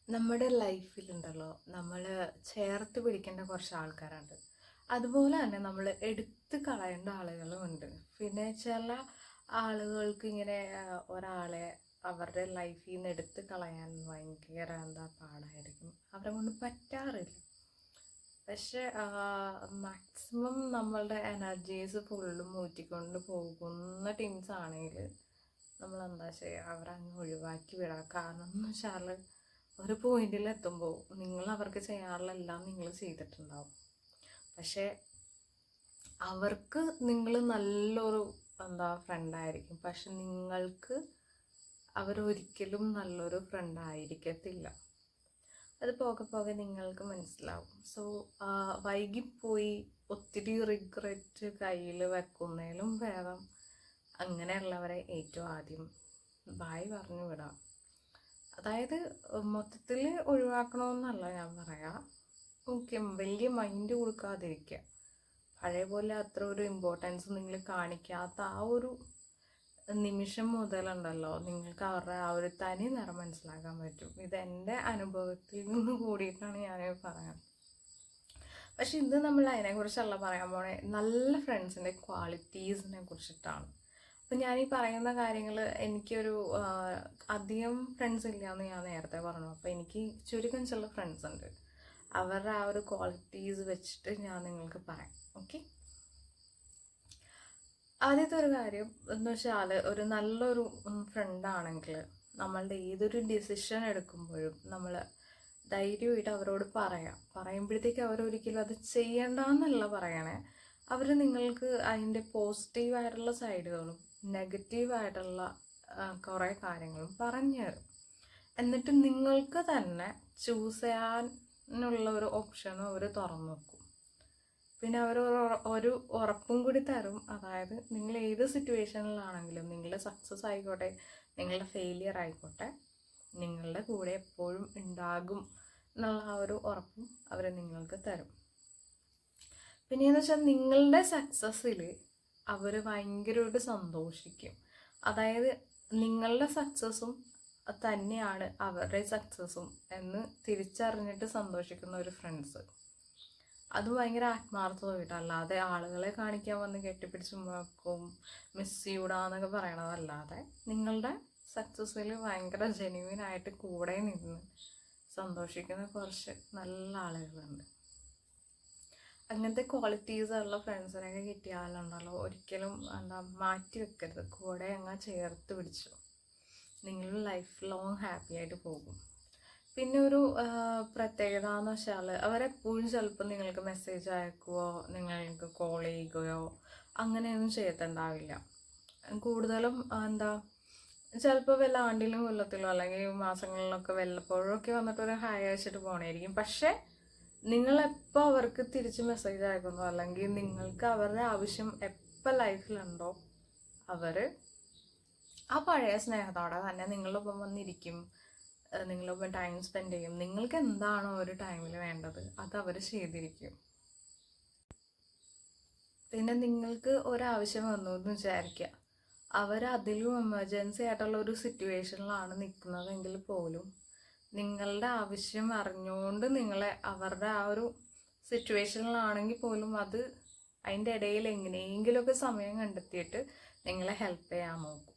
നമ്മുടെ ലൈഫിലുണ്ടല്ലോ നമ്മൾ ചേർത്ത് പിടിക്കേണ്ട കുറച്ച് ആൾക്കാരുണ്ട്. അതുപോലെ തന്നെ നമ്മൾ എടുത്ത് കളയേണ്ട ആളുകളുമുണ്ട്. പിന്നെ ചില ആളുകൾക്ക് ഇങ്ങനെ ഒരാളെ അവരുടെ ലൈഫിൽ നിന്ന് എടുത്ത് കളയാൻ ഭയങ്കര പാടായിരിക്കും, അവരെ കൊണ്ട് പറ്റാറില്ല. പക്ഷെ മാക്സിമം നമ്മളുടെ എനർജീസ് ഫുള്ളും ഊറ്റിക്കൊണ്ട് പോകുന്ന ടീംസ് ആണെങ്കിൽ നമ്മൾ എന്താ ചെയ്യുക, അവരങ്ങ് ഒഴിവാക്കി വിടാം. കാരണം എന്ന് വെച്ചാൽ ഒരു പോയിന്റിൽ എത്തുമ്പോൾ നിങ്ങൾ അവർക്ക് ചെയ്യാനുള്ള എല്ലാം നിങ്ങൾ ചെയ്തിട്ടുണ്ടാവും. പക്ഷേ അവർക്ക് നിങ്ങൾ നല്ലൊരു ഫ്രണ്ടായിരിക്കും, പക്ഷെ നിങ്ങൾക്ക് അവരൊരിക്കലും നല്ലൊരു ഫ്രണ്ടായിരിക്കത്തില്ല. അത് പോകെ പോകെ നിങ്ങൾക്ക് മനസ്സിലാവും. സോ വൈകിപ്പോയി ഒത്തിരി റിഗ്രറ്റ് കയ്യിൽ വെക്കുന്നതിലും ഭേദം അങ്ങനെയുള്ളവരെ ഏറ്റവും ആദ്യം ബായ് പറഞ്ഞു വിടാം. അതായത് മൊത്തത്തിൽ ഒഴിവാക്കണമെന്നല്ല ഞാൻ പറയാം. ഓക്കെ, വലിയ മൈൻഡ് കൊടുക്കാതിരിക്കുക. പഴയ പോലെ അത്ര ഒരു ഇമ്പോർട്ടൻസ് നിങ്ങൾ കാണിക്കാത്ത ആ ഒരു നിമിഷം മുതലുണ്ടല്ലോ, നിങ്ങൾക്ക് അവരുടെ ആ ഒരു തനി നിറം മനസ്സിലാക്കാൻ പറ്റും. ഇതെൻ്റെ അനുഭവത്തിൽ നിന്ന് കൂടിയിട്ടാണ് ഞാൻ പറയാൻ. പക്ഷെ ഇത് നമ്മൾ അതിനെക്കുറിച്ചല്ല പറയാൻ പോണേ, നല്ല ഫ്രണ്ട്സിൻ്റെ ക്വാളിറ്റീസിനെ കുറിച്ചിട്ടാണ്. അപ്പം ഞാനീ പറയുന്ന കാര്യങ്ങൾ, എനിക്കൊരു അധികം ഫ്രണ്ട്സ് ഇല്ല എന്ന് ഞാൻ നേരത്തെ പറഞ്ഞു. അപ്പോൾ എനിക്ക് ചുരുക്കം ചില ഫ്രണ്ട്സ് ഉണ്ട്. അവരുടെ ആ ഒരു ക്വാളിറ്റീസ് വെച്ചിട്ട് ഞാൻ നിങ്ങൾക്ക് പറയാം. ഓക്കെ, ആദ്യത്തെ ഒരു കാര്യം എന്ന് വെച്ചാൽ, ഒരു നല്ലൊരു ഫ്രണ്ടാണെങ്കിൽ നമ്മളുടെ ഏതൊരു ഡിസിഷൻ എടുക്കുമ്പോഴും നമ്മൾ ധൈര്യമായിട്ട് അവരോട് പറയുമ്പോഴത്തേക്ക് അവരൊരിക്കലും അത് ചെയ്യണ്ടെന്നല്ല പറയണേ. അവർ നിങ്ങൾക്ക് അതിൻ്റെ പോസിറ്റീവായിട്ടുള്ള സൈഡുകളും നെഗറ്റീവായിട്ടുള്ള കുറേ കാര്യങ്ങളും പറഞ്ഞു തരും. എന്നിട്ട് നിങ്ങൾക്ക് തന്നെ ചൂസ് ചെയ്യാനുള്ള ഒരു ഓപ്ഷനും അവർ തുറന്നു നോക്കും. പിന്നെ അവർ ഒരു ഉറപ്പും കൂടി തരും. അതായത് നിങ്ങൾ ഏത് സിറ്റുവേഷനിലാണെങ്കിലും, നിങ്ങളുടെ സക്സസ് ആയിക്കോട്ടെ നിങ്ങളുടെ ഫെയിലിയർ ആയിക്കോട്ടെ, നിങ്ങളുടെ കൂടെ എപ്പോഴും ഉണ്ടാകും എന്നുള്ള ആ ഒരു ഉറപ്പും അവർ നിങ്ങൾക്ക് തരും. പിന്നെയെന്ന് വെച്ചാൽ നിങ്ങളുടെ സക്സസ്സിൽ അവർ ഭയങ്കരമായിട്ട് സന്തോഷിക്കും. അതായത് നിങ്ങളുടെ സക്സസ്സും തന്നെയാണ് അവരുടെ സക്സസ്സും എന്ന് തിരിച്ചറിഞ്ഞിട്ട് സന്തോഷിക്കുന്ന ഒരു ഫ്രണ്ട്സ്, അത് ഭയങ്കര ആത്മാർത്ഥമായിട്ട്, അല്ലാതെ ആളുകളെ കാണിക്കാൻ വന്ന് കെട്ടിപ്പിടിച്ച് നോക്കും മിസ് ചെയ്യൂടാന്നൊക്കെ പറയണതല്ലാതെ നിങ്ങളുടെ സക്സസ്സിൽ ഭയങ്കര ജെന്യുവിനായിട്ട് കൂടെ നിന്ന് സന്തോഷിക്കുന്ന കുറച്ച് നല്ല ആളുകളുണ്ട്. അങ്ങനത്തെ ക്വാളിറ്റീസ് ഉള്ള ഫ്രണ്ട്സിനൊക്കെ കിട്ടിയാലുണ്ടല്ലോ, ഒരിക്കലും മാറ്റി വെക്കരുത്. കൂടെ അങ്ങ് ചേർത്ത് പിടിച്ചു, നിങ്ങൾ ലൈഫ് ലോങ് ഹാപ്പി ആയിട്ട് പോകും. പിന്നെ ഒരു പ്രത്യേകത എന്ന് വെച്ചാൽ, അവരെപ്പോഴും ചിലപ്പോൾ നിങ്ങൾക്ക് മെസ്സേജ് അയക്കുകയോ നിങ്ങൾക്ക് കോൾ ചെയ്യുകയോ അങ്ങനെയൊന്നും ചെയ്യത്തുണ്ടാവില്ല. കൂടുതലും ചിലപ്പോൾ വല്ല ആണ്ടിലും കൊല്ലത്തിലോ അല്ലെങ്കിൽ മാസങ്ങളിലൊക്കെ വല്ലപ്പോഴൊക്കെ വന്നിട്ട് ഒരു ഹായ് അയച്ചിട്ട് പോകണമായിരിക്കും. പക്ഷേ നിങ്ങളെപ്പോൾ അവർക്ക് തിരിച്ച് മെസ്സേജ് അയക്കുന്നോ അല്ലെങ്കിൽ നിങ്ങൾക്ക് അവരുടെ ആവശ്യം എപ്പോൾ ലൈഫിലുണ്ടോ, അവർ ആ പഴയ സ്നേഹത്തോടെ തന്നെ നിങ്ങളൊപ്പം വന്നിരിക്കും, നിങ്ങളൊപ്പം ടൈം സ്പെൻഡ് ചെയ്യും. നിങ്ങൾക്ക് എന്താണോ ഒരു ടൈമിൽ വേണ്ടത് അത് അവർ ചെയ്തിരിക്കും. പിന്നെ നിങ്ങൾക്ക് ഒരാവശ്യം വന്നു എന്ന് വിചാരിക്കുക, അവരതിലും എമർജൻസി ആയിട്ടുള്ള ഒരു സിറ്റുവേഷനിലാണ് നിൽക്കുന്നതെങ്കിൽ പോലും നിങ്ങളുടെ ആവശ്യം അറിഞ്ഞുകൊണ്ട് നിങ്ങളെ അവരുടെ ആ ഒരു സിറ്റുവേഷനിലാണെങ്കിൽ പോലും അത് അതിൻ്റെ ഇടയിൽ എങ്ങനെയെങ്കിലുമൊക്കെ സമയം കണ്ടെത്തിയിട്ട് നിങ്ങളെ ഹെൽപ്പ് ചെയ്യാൻ നോക്കും.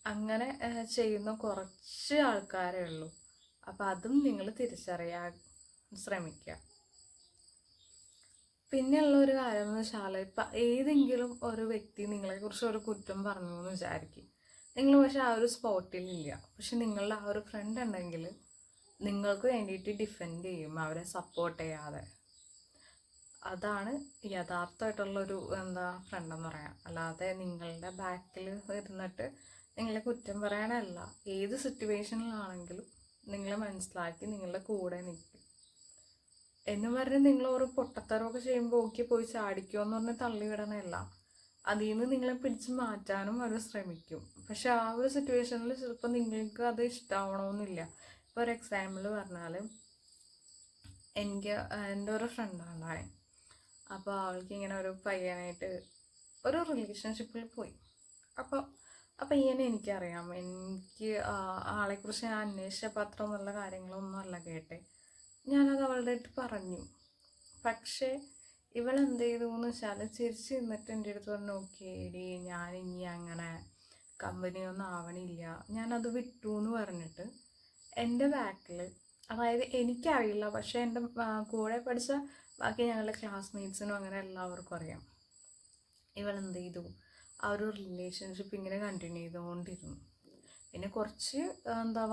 അങ്ങനെ ചെയ്യുന്ന കുറച്ച് ആൾക്കാരേ ഉള്ളൂ. അപ്പം അതും നിങ്ങൾ തിരിച്ചറിയാൻ ശ്രമിക്കുക. പിന്നെയുള്ള ഒരു കാര്യം എന്ന് വെച്ചാൽ, ഇപ്പം ഏതെങ്കിലും ഒരു വ്യക്തി നിങ്ങളെക്കുറിച്ച് ഒരു കുറ്റം പറഞ്ഞു എന്ന് വിചാരിക്കും. നിങ്ങൾ പക്ഷെ ആ ഒരു സ്പോട്ടിലില്ല, പക്ഷെ നിങ്ങളുടെ ആ ഒരു ഫ്രണ്ട് ഉണ്ടെങ്കിൽ നിങ്ങൾക്ക് വേണ്ടിയിട്ട് ഡിഫെൻഡ് ചെയ്യും, അവരെ സപ്പോർട്ട് ചെയ്യാതെ. അതാണ് യഥാർത്ഥമായിട്ടുള്ളൊരു ഫ്രണ്ടെന്ന് പറയാം. അല്ലാതെ നിങ്ങളുടെ ബാക്കിൽ ഇരുന്നിട്ട് നിങ്ങളെ കുറ്റം പറയാനല്ല, ഏത് സിറ്റുവേഷനിലാണെങ്കിലും നിങ്ങളെ മനസ്സിലാക്കി നിങ്ങളുടെ കൂടെ നിൽക്കും. എന്ന് പറഞ്ഞ് നിങ്ങൾ ഒരു പൊട്ടത്തരമൊക്കെ ചെയ്യുമ്പോൾ ഓക്കെ പോയി ചാടിക്കുമെന്ന് പറഞ്ഞ് തള്ളിവിടണമല്ല, അതിൽ നിന്ന് നിങ്ങളെ പിടിച്ച് മാറ്റാനും അവർ ശ്രമിക്കും. പക്ഷെ ആ ഒരു സിറ്റുവേഷനിൽ ചിലപ്പോൾ നിങ്ങൾക്ക് അത് ഇഷ്ടമാവണമെന്നില്ല. ഇപ്പോൾ ഒരു എക്സാമ്പിൾ പറഞ്ഞാൽ, എൻ്റെ ഒരു ഫ്രണ്ടാണ്. അപ്പോൾ അവൾക്ക് ഇങ്ങനെ ഒരു പയ്യനായിട്ട് ഒരു റിലേഷൻഷിപ്പിൽ പോയി. അപ്പോൾ അപ്പം ഇങ്ങനെ എനിക്കറിയാം, എനിക്ക് ആളെക്കുറിച്ച് ഞാൻ അന്വേഷിച്ചപ്പോൾ അത്ര നല്ല കാര്യങ്ങളൊന്നും അല്ല കേട്ടെ. ഞാനത് അവളുടെ അടുത്ത് പറഞ്ഞു. പക്ഷേ ഇവളെന്ത് ചെയ്തു എന്ന് വെച്ചാൽ ചിരിച്ച് നിന്നിട്ട് എൻ്റെ അടുത്ത് പറഞ്ഞു, ഓക്കെ എടി ഞാനിനി അങ്ങനെ കമ്പനിയൊന്നും ആവണില്ല, ഞാനത് വിട്ടു എന്ന് പറഞ്ഞിട്ട് എൻ്റെ ബാക്കിൽ, അതായത് എനിക്കറിയില്ല പക്ഷേ എൻ്റെ കൂടെ പഠിച്ച ബാക്കി ഞങ്ങളുടെ ക്ലാസ്മേറ്റ്സിനും അങ്ങനെ എല്ലാവർക്കും അറിയാം, ഇവളെന്ത് ചെയ്തു ആ ഒരു റിലേഷൻഷിപ്പ് ഇങ്ങനെ കണ്ടിന്യൂ ചെയ്തുകൊണ്ടിരുന്നു. പിന്നെ കുറച്ച്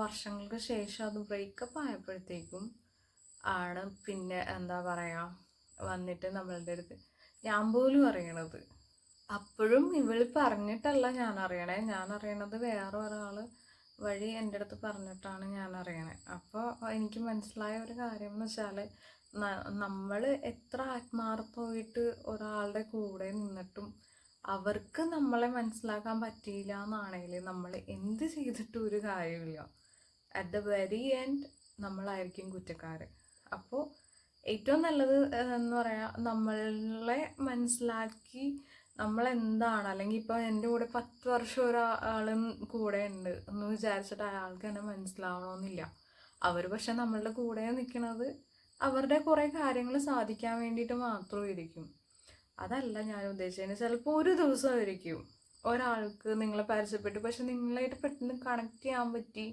വർഷങ്ങൾക്ക് ശേഷം അത് ബ്രേക്കപ്പ് ആയപ്പോഴത്തേക്കും ആണ് പിന്നെ വന്നിട്ട് നമ്മളുടെ അടുത്ത് ഞാൻ പോലും അറിയണത്. അപ്പോഴും ഇവൾ പറഞ്ഞിട്ടല്ല ഞാൻ അറിയണത് വേറെ ഒരാൾ വഴി എൻ്റെ അടുത്ത് പറഞ്ഞിട്ടാണ് ഞാൻ അറിയണേ. അപ്പോൾ എനിക്ക് മനസ്സിലായ ഒരു കാര്യം എന്ന് വെച്ചാൽ, നമ്മൾ എത്ര ആത്മാർത്ഥമായിട്ട് ഒരാളുടെ കൂടെ നിന്നിട്ടും അവർക്ക് നമ്മളെ മനസ്സിലാക്കാൻ പറ്റിയില്ല എന്നാണെങ്കിൽ നമ്മൾ എന്ത് ചെയ്തിട്ടും ഒരു കാര്യമില്ല. അറ്റ് ദ വെരി എൻഡ് നമ്മളായിരിക്കും കുറ്റക്കാർ. അപ്പോൾ ഏറ്റവും നല്ലത് എന്ന് പറയാം, നമ്മളെ മനസ്സിലാക്കി നമ്മളെന്താണ്, അല്ലെങ്കിൽ ഇപ്പോൾ എൻ്റെ കൂടെ 10 വർഷം ഒരാളും കൂടെ ഉണ്ട് എന്ന് വിചാരിച്ചിട്ട് അയാൾക്ക് എന്നെ മനസ്സിലാവണമെന്നില്ല. അവർ പക്ഷെ നമ്മളുടെ കൂടെ നിൽക്കുന്നത് അവരുടെ കുറേ കാര്യങ്ങൾ സാധിക്കാൻ വേണ്ടിയിട്ട് മാത്രമായിരിക്കും. അതല്ല ഞാൻ ഉദ്ദേശിച്ചത്. ചിലപ്പോൾ ഒരു ദിവസമായിരിക്കും ഒരാൾക്ക് നിങ്ങളെ പരിചയപ്പെട്ടു, പക്ഷെ നിങ്ങളായിട്ട് പെട്ടെന്ന് കണക്ട് ചെയ്യാൻ പറ്റി,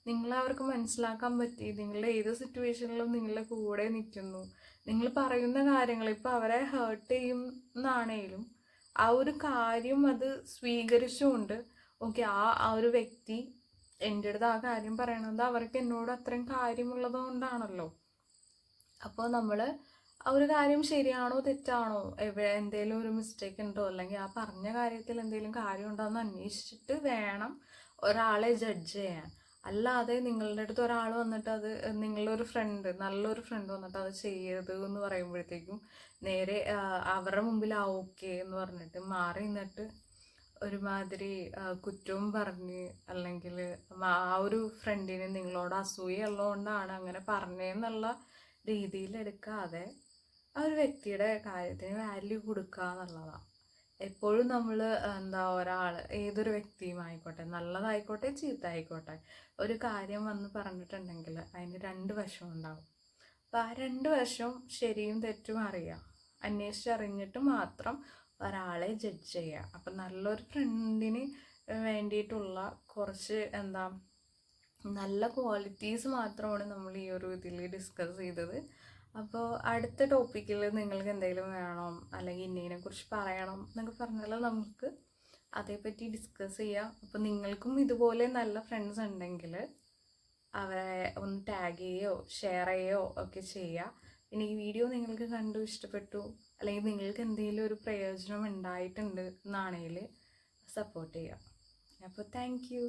നിങ്ങളെ അവർക്ക് മനസ്സിലാക്കാൻ പറ്റി, നിങ്ങളുടെ ഏത് സിറ്റുവേഷനിലും നിങ്ങളുടെ കൂടെ നിൽക്കുന്നു, നിങ്ങൾ പറയുന്ന കാര്യങ്ങൾ ഇപ്പോൾ അവരെ ഹേർട്ട് ചെയ്യുന്നതാണേലും ആ ഒരു കാര്യം അത് സ്വീകരിച്ചുകൊണ്ട്, ഓക്കെ ആ ഒരു വ്യക്തി എൻ്റെ അടുത്ത് ആ കാര്യം പറയണത് അവർക്ക് എന്നോട് അത്രയും കാര്യമുള്ളത് കൊണ്ടാണല്ലോ. അപ്പോൾ നമ്മൾ ആ ഒരു കാര്യം ശരിയാണോ തെറ്റാണോ, എന്തെങ്കിലും ഒരു മിസ്റ്റേക്ക് ഉണ്ടോ, അല്ലെങ്കിൽ ആ പറഞ്ഞ കാര്യത്തിൽ എന്തെങ്കിലും കാര്യമുണ്ടോ എന്ന് അന്വേഷിച്ചിട്ട് വേണം ഒരാളെ ജഡ്ജ് ചെയ്യാൻ. അല്ലാതെ നിങ്ങളുടെ അടുത്ത് ഒരാൾ വന്നിട്ട് അത് നിങ്ങളൊരു ഫ്രണ്ട്, നല്ലൊരു ഫ്രണ്ട് വന്നിട്ട് അത് ചെയ്യരുത് എന്ന് പറയുമ്പോഴത്തേക്കും നേരെ അവരുടെ മുമ്പിൽ ഓക്കെ എന്ന് പറഞ്ഞിട്ട് മാറി നിന്നിട്ട് ഒരുമാതിരി കുറ്റവും പറഞ്ഞ്, അല്ലെങ്കിൽ ആ ഒരു ഫ്രണ്ടിന് നിങ്ങളോട് അസൂയുള്ളതുകൊണ്ടാണ് അങ്ങനെ പറഞ്ഞതെന്നുള്ള രീതിയിൽ എടുക്കാതെ ആ ഒരു വ്യക്തിയുടെ കാര്യത്തിന് വാല്യൂ കൊടുക്കുക എന്നുള്ളതാണ്. എപ്പോഴും നമ്മൾ ഒരാൾ, ഏതൊരു വ്യക്തിയും ആയിക്കോട്ടെ, നല്ലതായിക്കോട്ടെ ചീത്തയായിക്കോട്ടെ, ഒരു കാര്യം വന്ന് പറഞ്ഞിട്ടുണ്ടെങ്കിൽ അതിന് 2 വശം ഉണ്ടാവും. അപ്പോൾ ആ 2 വശവും ശരിയും തെറ്റും അറിയാം, അന്വേഷിച്ചറിഞ്ഞിട്ട് മാത്രം ഒരാളെ ജഡ്ജ് ചെയ്യുക. അപ്പം നല്ലൊരു ഫ്രണ്ടിന് വേണ്ടിയിട്ടുള്ള കുറച്ച് നല്ല ക്വാളിറ്റീസ് മാത്രമാണ് നമ്മൾ ഈ ഒരു ഇതിൽ ഡിസ്കസ് ചെയ്തത്. അപ്പോൾ അടുത്ത ടോപ്പിക്കിൽ നിങ്ങൾക്ക് എന്തെങ്കിലും വേണം, അല്ലെങ്കിൽ ഇന്നതിനെക്കുറിച്ച് പറയണം എന്നൊക്കെ പറഞ്ഞാൽ നമുക്ക് അതേപ്പറ്റി ഡിസ്കസ് ചെയ്യാം. അപ്പോൾ നിങ്ങൾക്കും ഇതുപോലെ നല്ല ഫ്രണ്ട്സ് ഉണ്ടെങ്കിൽ അവരെ ഒന്ന് ടാഗ് ചെയ്യുകയോ ഷെയർ ചെയ്യുകയോ ഒക്കെ ചെയ്യുക. പിന്നെ ഈ വീഡിയോ നിങ്ങൾക്ക് കണ്ടു ഇഷ്ടപ്പെട്ടു, അല്ലെങ്കിൽ നിങ്ങൾക്ക് എന്തെങ്കിലും ഒരു പ്രയോജനം ഉണ്ടായിട്ടുണ്ട് എന്നാണെങ്കിൽ സപ്പോർട്ട് ചെയ്യുക. അപ്പോൾ താങ്ക് യു.